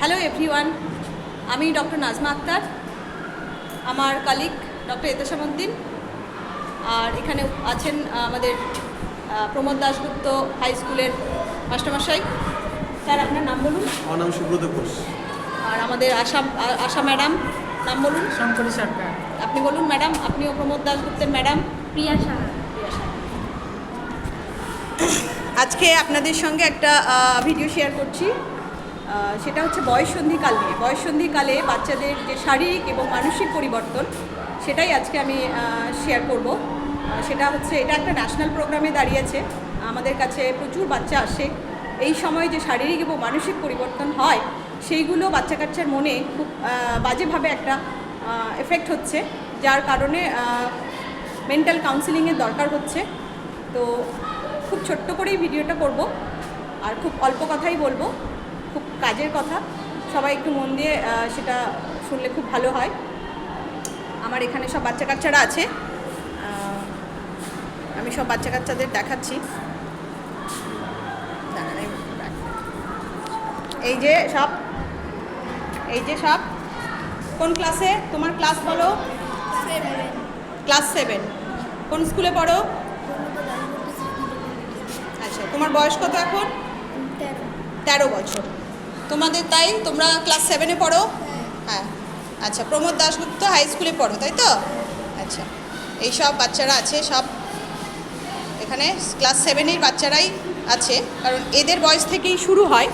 Hello everyone, আমি doctor Nazma Akter, আমার colleague doctor এতেশামউদ্দিন, আর এখানে আছেন আমাদের প্রমোদ দাশগুপ্ত হাই স্কুলের মাস্টারমশাই। স্যার, আপনার নাম বলুন। আমার নাম সুব্রত ঘোষ। আর আমাদের আশা ম্যাডাম, নাম বলুন। শঙ্করী সরকার। আপনি বলুন ম্যাডাম। আপনিও প্রমোদ দাশগুপ্তের ম্যাডাম। প্রিয়া সাহা। আজকে আপনাদের সঙ্গে একটা ভিডিও শেয়ার করছি, সেটা হচ্ছে বয়ঃসন্ধিকাল নিয়ে। বয়ঃসন্ধিকালে বাচ্চাদের যে শারীরিক এবং মানসিক পরিবর্তন, সেটাই আজকে আমি শেয়ার করব। সেটা হচ্ছে, এটা একটা ন্যাশনাল প্রোগ্রামে দাঁড়িয়েছে। আমাদের কাছে প্রচুর বাচ্চা আসে। এই সময় যে শারীরিক এবং মানসিক পরিবর্তন হয়, সেইগুলো বাচ্চা কাচ্চার মনে খুব বাজেভাবে একটা এফেক্ট হচ্ছে, যার কারণে মেন্টাল কাউন্সেলিংয়ের দরকার হচ্ছে। তো খুব ছোট্ট করেই ভিডিওটা করব, আর খুব অল্প কথাই বলবো, খুব কাজের কথা। সবাই একটু মন দিয়ে সেটা শুনলে খুব ভালো হয়। আমার এখানে সব বাচ্চা কাচ্চারা আছে, আমি সব বাচ্চা কাচ্চাদের দেখাচ্ছি। এই যে সব কোন ক্লাসে? তোমার ক্লাস বলো। ক্লাস 7। কোন স্কুলে পড়ো? আচ্ছা, তোমার বয়স কত এখন? 13 বছর। তোমাদের তাই তোমরা ক্লাস 7-এ পড়ো? হ্যাঁ। আচ্ছা, প্রমোদ দাশগুপ্ত হাই স্কুলে পড়ো, তাই তো? আচ্ছা, এই সব বাচ্চারা আছে, সব এখানে ক্লাস 7-এর বাচ্চারাই আছে, কারণ এদের বয়স থেকেই শুরু হয়।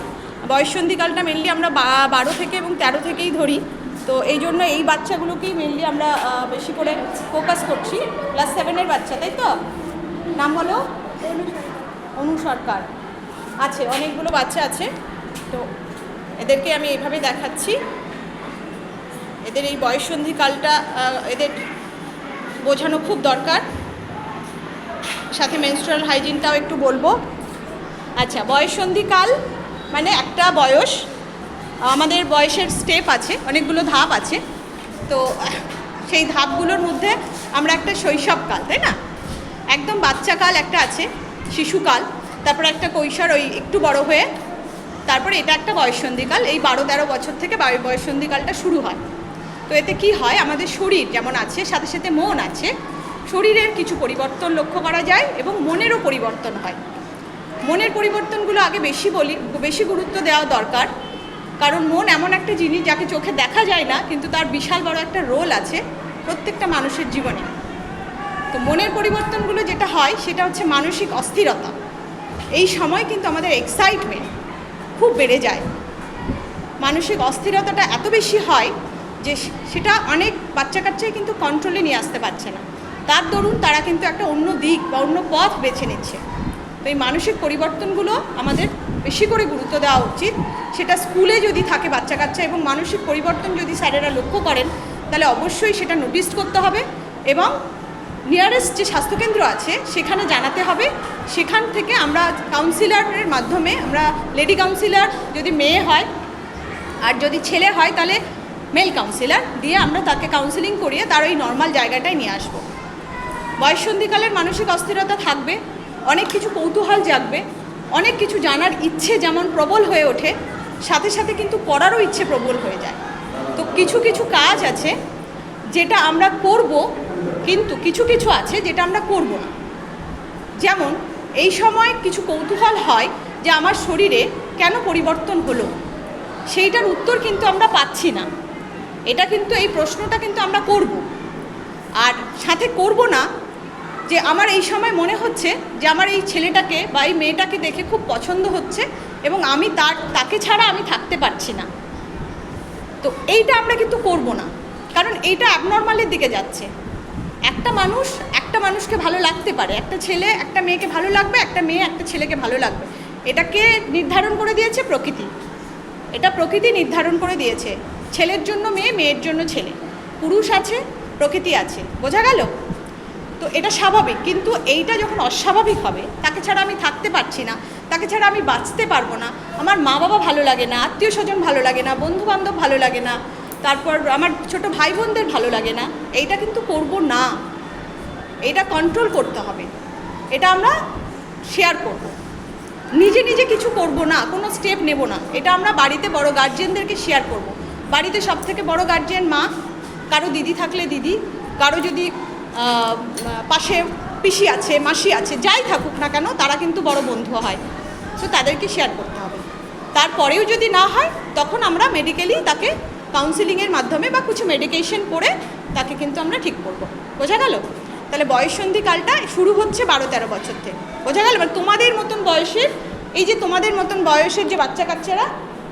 বয়ঃসন্ধিকালটা মেনলি আমরা 12 থেকে এবং 13 থেকেই ধরি। তো এই জন্য এই বাচ্চাগুলোকেই মেনলি আমরা বেশি করে ফোকাস করছি। ক্লাস 7-এর বাচ্চা, তাই তো? নাম বলো। অনু সরকার। আছে, অনেকগুলো বাচ্চা আছে। তো এদেরকে আমি এইভাবে দেখাচ্ছি। এদের এই বয়ঃসন্ধিকালটা এদের বোঝানো খুব দরকার, সাথে মেনস্ট্রুয়াল হাইজিনটাও একটু বলবো। আচ্ছা, বয়ঃসন্ধিকাল মানে একটা বয়স, আমাদের বয়সের স্টেপ আছে, অনেকগুলো ধাপ আছে। তো সেই ধাপগুলোর মধ্যে আমরা একটা শৈশবকাল, তাই না? একদম বাচ্চাকাল একটা আছে, শিশুকাল, তারপরে একটা কৈশোর, ওই একটু বড় হয়ে, তারপরে এটা একটা বয়ঃসন্ধিকাল। এই 12-13 বছর থেকে বয়ঃসন্ধিকালটা শুরু হয়। তো এতে কি হয়, আমাদের শরীর যেমন আছে, সাথে সাথে মন আছে। শরীরের কিছু পরিবর্তন লক্ষ্য করা যায় এবং মনেরও পরিবর্তন হয়। মনের পরিবর্তনগুলো আগে বেশি গুরুত্ব দেওয়া দরকার, কারণ মন এমন একটা জিনিস যাকে চোখে দেখা যায় না, কিন্তু তার বিশাল বড় একটা রোল আছে প্রত্যেকটা মানুষের জীবনে। তো মনের পরিবর্তনগুলো যেটা হয়, সেটা হচ্ছে মানসিক অস্থিরতা। এই সময় কিন্তু আমাদের এক্সাইটমেন্ট খুব বেড়ে যায়। মানসিক অস্থিরতাটা এত বেশি হয় যে সেটা অনেক বাচ্চা কাচ্চাই কিন্তু কন্ট্রোলে নিয়ে আসতে পারছে না। তার দরুন তারা কিন্তু একটা অন্য দিক বা অন্য পথ বেছে নিচ্ছে। তো এই মানসিক পরিবর্তনগুলো আমাদের বেশি করে গুরুত্ব দেওয়া উচিত। সেটা স্কুলে যদি থাকে বাচ্চা কাচ্চা, এবং মানসিক পরিবর্তন যদি স্যারেরা লক্ষ্য করেন, তাহলে অবশ্যই সেটা নোটিস করতে হবে এবং নিয়ারেস্ট যে স্বাস্থ্যকেন্দ্র আছে সেখানে জানাতে হবে। সেখান থেকে আমরা কাউন্সিলরের মাধ্যমে, আমরা লেডি কাউন্সিলর যদি মেয়ে হয়, আর যদি ছেলে হয় তাহলে মেল কাউন্সিলর দিয়ে আমরা তাকে কাউন্সিলিং করিয়ে তার ওই নর্মাল জায়গাটায় নিয়ে আসবো। বয়ঃসন্ধিকালের মানসিক অস্থিরতা থাকবে, অনেক কিছু কৌতূহল জাগবে, অনেক কিছু জানার ইচ্ছে যেমন প্রবল হয়ে ওঠে, সাথে সাথে কিন্তু করারও ইচ্ছে প্রবল হয়ে যায়। তো কিছু কিছু কাজ আছে যেটা আমরা করব, কিন্তু কিছু কিছু আছে যেটা আমরা করব না। যেমন এই সময় কিছু কৌতূহল হয় যে আমার শরীরে কেন পরিবর্তন হলো, সেইটার উত্তর কিন্তু আমরা পাচ্ছি না। এটা কিন্তু, এই প্রশ্নটা কিন্তু আমরা করব, আর সাথে করব না যে আমার এই সময় মনে হচ্ছে যে আমার এই ছেলেটাকে বা এই মেয়েটাকে দেখে খুব পছন্দ হচ্ছে এবং আমি তাকে ছাড়া আমি থাকতে পারছি না। তো এইটা আমরা কিন্তু করব না, কারণ এইটা অ্যাবনর্মালের দিকে যাচ্ছে। একটা মানুষকে ভালো লাগতে পারে, একটা ছেলে একটা মেয়েকে ভালো লাগবে, একটা মেয়ে একটা ছেলেকে ভালো লাগবে। এটাকে নির্ধারণ করে দিয়েছে প্রকৃতি। এটা প্রকৃতি নির্ধারণ করে দিয়েছে। ছেলের জন্য মেয়ে, মেয়ের জন্য ছেলে, পুরুষ আছে, প্রকৃতি আছে। বোঝা গেল? তো এটা স্বাভাবিক, কিন্তু এইটা যখন অস্বাভাবিক হবে, তাকে ছাড়া আমি থাকতে পারছি না, তাকে ছাড়া আমি বাঁচতে পারবো না, আমার মা বাবা ভালো লাগে না, আত্মীয় স্বজন ভালো লাগে না, বন্ধু বান্ধব ভালো লাগে না, তারপর আমার ছোট ভাই বোনদের ভালো লাগে না, এইটা কিন্তু করব না। এটা কন্ট্রোল করতে হবে, এটা আমরা শেয়ার করব। নিজে নিজে কিছু করব না, কোনো স্টেপ নেব না, এটা আমরা বাড়িতে বড় গার্জিয়ানদেরকে শেয়ার করব। বাড়িতে সব থেকে বড় গার্জিয়ান মা, কারো দিদি থাকলে দিদি, কারো যদি পাশে পিসি আছে, মাসি আছে, যাই থাকুক না কেন তারা কিন্তু বড় বন্ধু হয়, তো তাদেরকে শেয়ার করতে হবে। তারপরেও যদি না হয় তখন আমরা মেডিকেলি তাকে কাউন্সিলিংয়ের মাধ্যমে বা কিছু মেডিকেশন করে তাকে কিন্তু আমরা ঠিক করব। বোঝা গেল? তাহলে বয়ঃসন্ধিকালটা শুরু হচ্ছে 12-13 বছর থেকে। বোঝা গেল? মানে তোমাদের মতন বয়সের, এই যে তোমাদের মতন বয়সের যে বাচ্চা কাচ্চারা,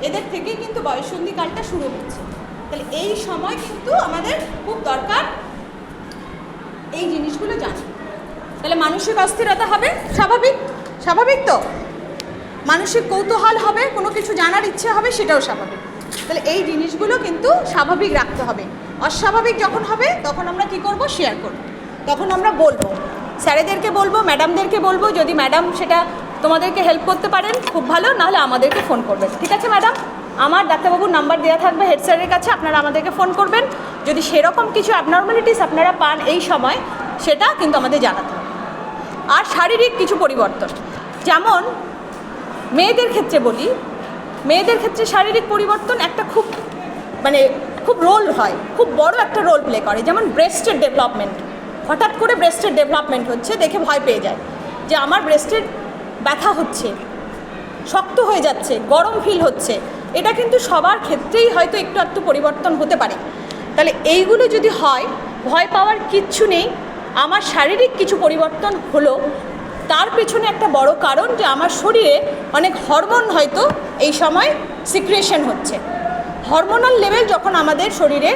এদের থেকেই কিন্তু বয়ঃসন্ধিকালটা শুরু হচ্ছে। তাহলে এই সময় কিন্তু আমাদের খুব দরকার এই জিনিসগুলো জানা। তাহলে মানসিক অস্থিরতা হবে, স্বাভাবিক, স্বাভাবিক তো। মানসিক কৌতূহল হবে, কোনো কিছু জানার ইচ্ছে হবে, সেটাও স্বাভাবিক। তাহলে এই জিনিসগুলো কিন্তু স্বাভাবিক রাখতে হবে। অস্বাভাবিক যখন হবে তখন আমরা কি করব? শেয়ার করব। তখন আমরা বলবো, স্যারেদেরকে বলবো, ম্যাডামদেরকে বলবো। যদি ম্যাডাম সেটা তোমাদেরকে হেল্প করতে পারেন খুব ভালো, নাহলে আমাদেরকে ফোন করবেন। ঠিক আছে ম্যাডাম? আমার ডাক্তারবাবুর নাম্বার দেওয়া থাকবে হেড স্যারের কাছে, আপনারা আমাদেরকে ফোন করবেন। যদি সেরকম কিছু অ্যাবনর্মালিটিস আপনারা পান এই সময়, সেটা কিন্তু আমাদের জানাতে হবে। আর শারীরিক কিছু পরিবর্তন, যেমন মেয়েদের ক্ষেত্রে বলি, মেয়েদের ক্ষেত্রে শারীরিক পরিবর্তন একটা খুব রোল হয়, খুব বড় একটা রোল প্লে করে। যেমন ব্রেস্টের ডেভেলপমেন্ট, হঠাৎ করে ব্রেস্টের ডেভেলপমেন্ট হচ্ছে, দেখে ভয় পেয়ে যায় যে আমার ব্রেস্টের ব্যথা হচ্ছে, শক্ত হয়ে যাচ্ছে, গরম ফিল হচ্ছে। এটা কিন্তু সবার ক্ষেত্রেই হয়তো একটু একটু পরিবর্তন হতে পারে। তাহলে এইগুলো যদি হয়, ভয় পাওয়ার কিচ্ছু নেই। আমার শারীরিক কিছু পরিবর্তন হলো, তার পেছনে একটা বড় কারণ যে আমার শরীরে অনেক হরমোন হয়তো এই সময় সিক্রেশন হচ্ছে। হরমোনাল লেভেল যখন আমাদের শরীরে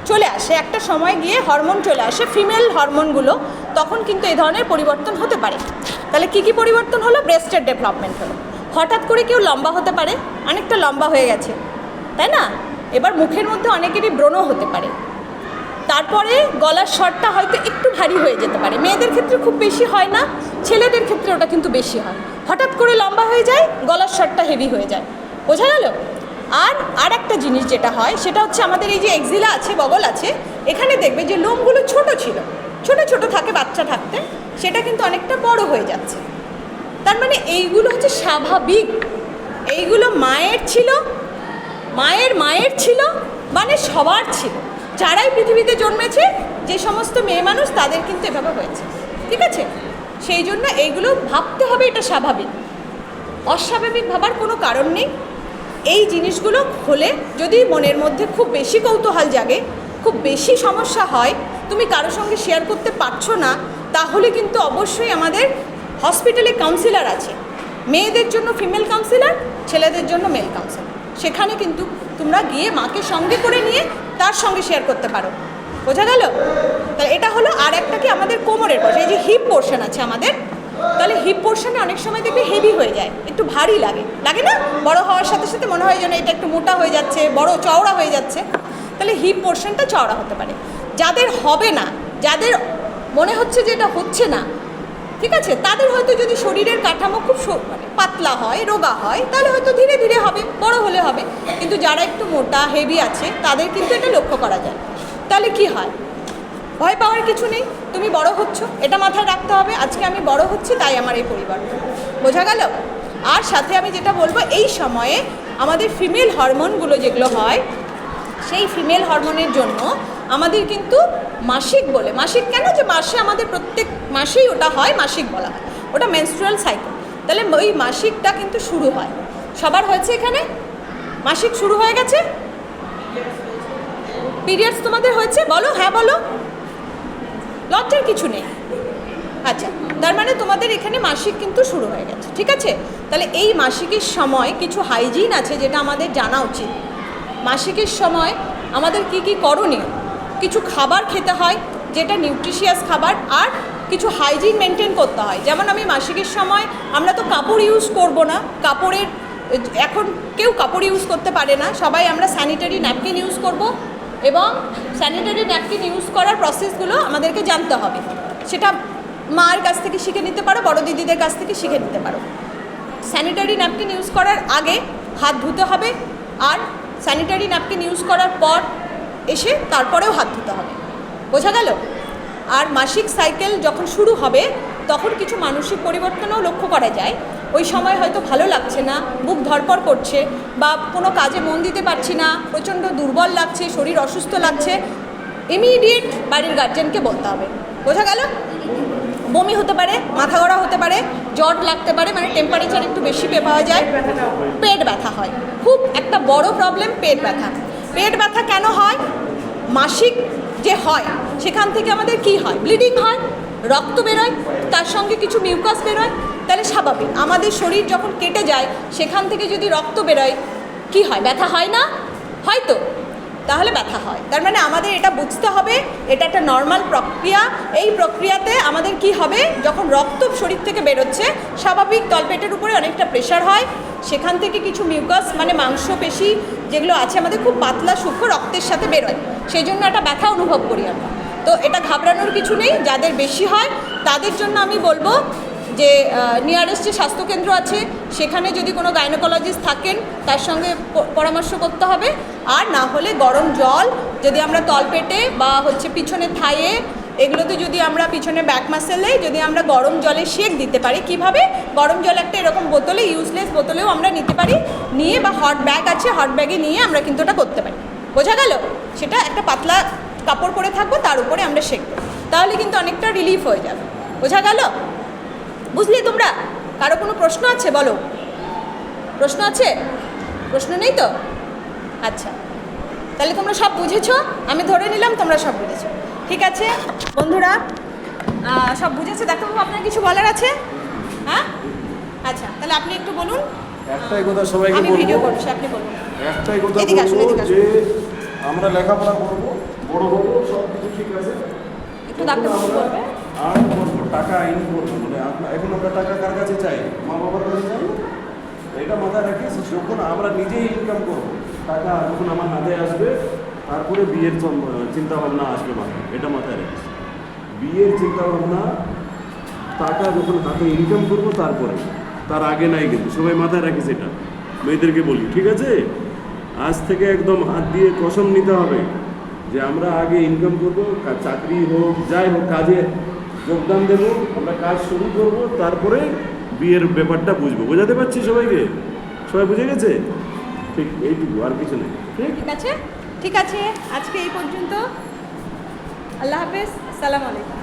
চলে আসে, একটা সময় গিয়ে হরমোন চলে আসে, ফিমেল হরমোনগুলো, তখন কিন্তু এই ধরনের পরিবর্তন হতে পারে। তাহলে কী কী পরিবর্তন হলো? ব্রেস্টের ডেভেলপমেন্ট হলো। হঠাৎ করে কেউ লম্বা হতে পারে, অনেকটা লম্বা হয়ে গেছে, তাই না? এবার মুখের মধ্যে অনেকেরই ব্রণ হতে পারে। তারপরে গলার স্বরটা হয়তো একটু ভারী হয়ে যেতে পারে। মেয়েদের ক্ষেত্রে খুব বেশি হয় না, ছেলেদের ক্ষেত্রে ওটা কিন্তু বেশি হয়। হঠাৎ করে লম্বা হয়ে যায়, গলার স্বরটা হেভি হয়ে যায়। বোঝা গেল? আর একটা জিনিস যেটা হয় সেটা হচ্ছে আমাদের এই যে এক্সিলা আছে, বগল আছে, এখানে দেখবে যে লোমগুলো ছোট ছিল, ছোট ছোট থাকে বাচ্চা থাকতে, সেটা কিন্তু অনেকটা বড় হয়ে যাচ্ছে। তার মানে এইগুলো হচ্ছে স্বাভাবিক। এইগুলো মায়ের ছিল, মায়ের ছিল, মানে সবার ছিল। যারাই পৃথিবীতে জন্মেছে, যে সমস্ত মেয়ে মানুষ, তাদের কিন্তু এভাবে হয়েছে। ঠিক আছে? সেই জন্য এইগুলো ভাবতে হবে এটা স্বাভাবিক, অস্বাভাবিক ভাবার কোনো কারণ নেই। এই জিনিসগুলো হলে যদি মনের মধ্যে খুব বেশি কৌতূহল জাগে, খুব বেশি সমস্যা হয়, তুমি কারোর সঙ্গে শেয়ার করতে পারছো না, তাহলে কিন্তু অবশ্যই আমাদের হসপিটালে কাউন্সিলার আছে। মেয়েদের জন্য ফিমেল কাউন্সিলার, ছেলেদের জন্য মেল কাউন্সিলার। সেখানে কিন্তু তোমরা গিয়ে মাকে সঙ্গে করে নিয়ে তার সঙ্গে শেয়ার করতে পারো। বোঝা গেল? তাহলে এটা হলো। আর একটা কি, আমাদের কোমরের পাশে এই যে হিপ পোর্শন আছে আমাদের, তাহলে হিপ পোর্শনে অনেক সময় দেখবে হেভি হয়ে যায়, একটু ভারী লাগে, লাগে না? বড় হওয়ার সাথে সাথে মনে হয় যেন এটা একটু মোটা হয়ে যাচ্ছে, বড় চওড়া হয়ে যাচ্ছে। তাহলে হিপ পোর্শনটা চওড়া হতে পারে। যাদের হবে না, যাদের মনে হচ্ছে যে এটা হচ্ছে না, ঠিক আছে, তাদের হয়তো যদি শরীরের কাঠামো খুব পাতলা হয়, রোগা হয়, তাহলে হয়তো ধীরে ধীরে হবে, বড় হলে হবে। কিন্তু যারা একটু মোটা হেভি আছে, তাদের কিন্তু এটা লক্ষ্য করা যায়। তাহলে কি হয়? ভয় পাওয়ার কিছু নেই, তুমি বড় হচ্ছ, এটা মাথায় রাখতে হবে। আজকে আমি বড় হচ্ছি, তাই আমার এই পরিবর্তন। বোঝা গেল? আর সাথে আমি যেটা বলবো, এই সময়ে আমাদের ফিমেল হরমোনগুলো যেগুলো হয়, সেই ফিমেল হরমোনের জন্য আমাদের কিন্তু মাসিক বলে, মাসিক কেন, যে মাসে আমাদের প্রত্যেক মাসেই ওটা হয়, মাসিক বলা হয়, ওটা মেনস্ট্রুয়াল সাইকেল। তাহলে ওই মাসিকটা কিন্তু শুরু হয়। সবার হয়েছে এখানে? মাসিক শুরু হয়ে গেছে? পিরিয়ডস তোমাদের হয়েছে? বলো, হ্যাঁ বলো, লজ্জার কিছু নেই। আচ্ছা, তার মানে তোমাদের এখানে মাসিক কিন্তু শুরু হয়ে গেছে। ঠিক আছে? তাহলে এই মাসিকের সময় কিছু হাইজিন আছে যেটা আমাদের জানা উচিত। মাসিকের সময় আমাদের কি কি করণীয়, কিছু খাবার খেতে হয় যেটা নিউট্রিশিয়াস খাবার, আর কিছু হাইজিন মেনটেন করতে হয়। যেমন আমি মাসিকের সময়, আমরা তো কাপড় ইউজ করব না, কাপড়ের এখন কেউ কাপড় ইউজ করতে পারে না, সবাই আমরা স্যানিটারি ন্যাপকিন ইউজ করব। এবং স্যানিটারি ন্যাপকিন ইউজ করার প্রসেসগুলো আমাদেরকে জানতে হবে। সেটা মায়ের কাছ থেকে শিখে নিতে পারো, বড় দিদিদের কাছ থেকে শিখে নিতে পারো। স্যানিটারি ন্যাপকিন ইউজ করার আগে হাত ধুতে হবে, আর স্যানিটারি ন্যাপকিন ইউজ করার পর এসে তারপরেও হাত ধুতে হবে। বোঝা গেল? আর মাসিক সাইকেল যখন শুরু হবে, তখন কিছু মানসিক পরিবর্তনও লক্ষ্য করা যায়। ওই সময় হয়তো ভালো লাগছে না, বুক ধড়ফড় করছে, বা কোনো কাজে মন দিতে পারছি না, প্রচণ্ড দুর্বল লাগছে, শরীর অসুস্থ লাগছে, ইমিডিয়েট বাড়ির গার্জেনকে বলতে হবে। বোঝা গেল? বমি হতে পারে, মাথা গড়া হতে পারে, জ্বর লাগতে পারে, মানে টেম্পারেচার একটু বেশি পাওয়া যায়, পেট ব্যথা হয়, খুব একটা বড় প্রবলেম পেট ব্যথা। পেট ব্যথা কেন হয়? মাসিক যে হয় সেখান থেকে আমাদের কি হয়? ব্লিডিং হয়, রক্ত বেরোয়, তার সঙ্গে কিছু মিউকাস বেরোয়, তাহলে স্বাভাবিক আমাদের শরীর যখন কেটে যায় সেখান থেকে যদি রক্ত বেরোয় কি হয়? ব্যথা হয় না? হয়তো, তাহলে ব্যথা হয়। তার মানে আমাদের এটা বুঝতে হবে এটা একটা নর্মাল প্রক্রিয়া। এই প্রক্রিয়াতে আমাদের কি হবে, যখন রক্ত শরীর থেকে বেরোচ্ছে স্বাভাবিক তলপেটের উপরে অনেকটা প্রেশার হয়, সেখান থেকে কিছু মিউকাস মানে মাংসপেশি যেগুলো আছে আমাদের খুব পাতলা সূক্ষ্ম রক্তের সাথে বেরোয়, সেই জন্য একটা ব্যথা অনুভব করি আমরা। তো এটা ঘাবড়ানোর কিছু নেই। যাদের বেশি হয় তাদের জন্য আমি বলবো যে নিয়ারেস্ট যে স্বাস্থ্যকেন্দ্র আছে সেখানে যদি কোনো গাইনোকোলজিস্ট থাকেন তার সঙ্গে পরামর্শ করতে হবে। আর না হলে গরম জল যদি আমরা তলপেটে বা হচ্ছে পিছনে থাইয়ে এগুলোতে যদি আমরা পিছনে ব্যাক মাসেলে যদি আমরা গরম জলে সেঁক দিতে পারি, কিভাবে? গরম জল একটা এরকম বোতলে, ইউজলেস বোতলেও আমরা নিতে পারি, নিয়ে বা হট ব্যাগ আছে হট ব্যাগে নিয়ে আমরা কিন্তু ওটা করতে পারি। বোঝা গেল? সেটা একটা পাতলা কাপড় পরে থাকবো, তার উপরে আমরা সেঁকবো, তাহলে কিন্তু অনেকটা রিলিফ হয়ে যাবে। বোঝা গেল? বুঝলি তোমরা? কারো কোনো প্রশ্ন আছে? বলো, প্রশ্ন আছে? প্রশ্ন নেই তো? আচ্ছা, তাহলে তোমরা সব বুঝেছো, আমি ধরে নিলাম তোমরা সব বুঝেছো। ঠিক আছে বন্ধুরা, সব বুঝেছে। ডাক্তারবাবু আপনার কিছু বলার আছে? হ্যাঁ, আচ্ছা, তাহলে আপনি একটু বলুন। একটাই কথা সবাইকে বলবো, আমি ভিডিও করছি, আপনি বলুন। একটাই কথা বলবো যে আমরা লেখাপড়া করবো, বড় হবো, সব কিছু ঠিক আছে, একটু ডাক্তারবাবু বলবে। আর করবো, টাকা আইন করবো, মানে এখন আমরা টাকা কার কাছে চাই? মা বাবার কাছে চাই। এটা মাথায় রাখিস, যখন আমরা নিজেই ইনকাম করবো, টাকা যখন আমার হাতে আসবে তারপরে বিয়ের চিন্তা ভাবনা আসবে মাথায়, এটা মাথায় রাখিস। বিয়ের চিন্তা ভাবনা টাকা যখন হাতে ইনকাম করবো তারপরে, তার আগে নাই। কিন্তু সবাই মাথায় রাখিস, এটা মেয়েদেরকে বলি, ঠিক আছে? আজ থেকে একদম হাত দিয়ে কসম নিতে হবে যে আমরা আগে ইনকাম করবো, চাকরি হোক যাই হোক কাজে যোগদান দেবো, আমরা কাজ শুরু করবো, তারপরে বিয়ের ব্যাপারটা বুঝবো। বোঝাতে পারছি সবাইকে? সবাই বুঝে গেছে? ঠিক এইটুকু, আর কিছু নেই। ঠিক আছে, ঠিক আছে, আজকে এই পর্যন্ত। আল্লাহ হাফেজ, আসসালামু আলাইকুম।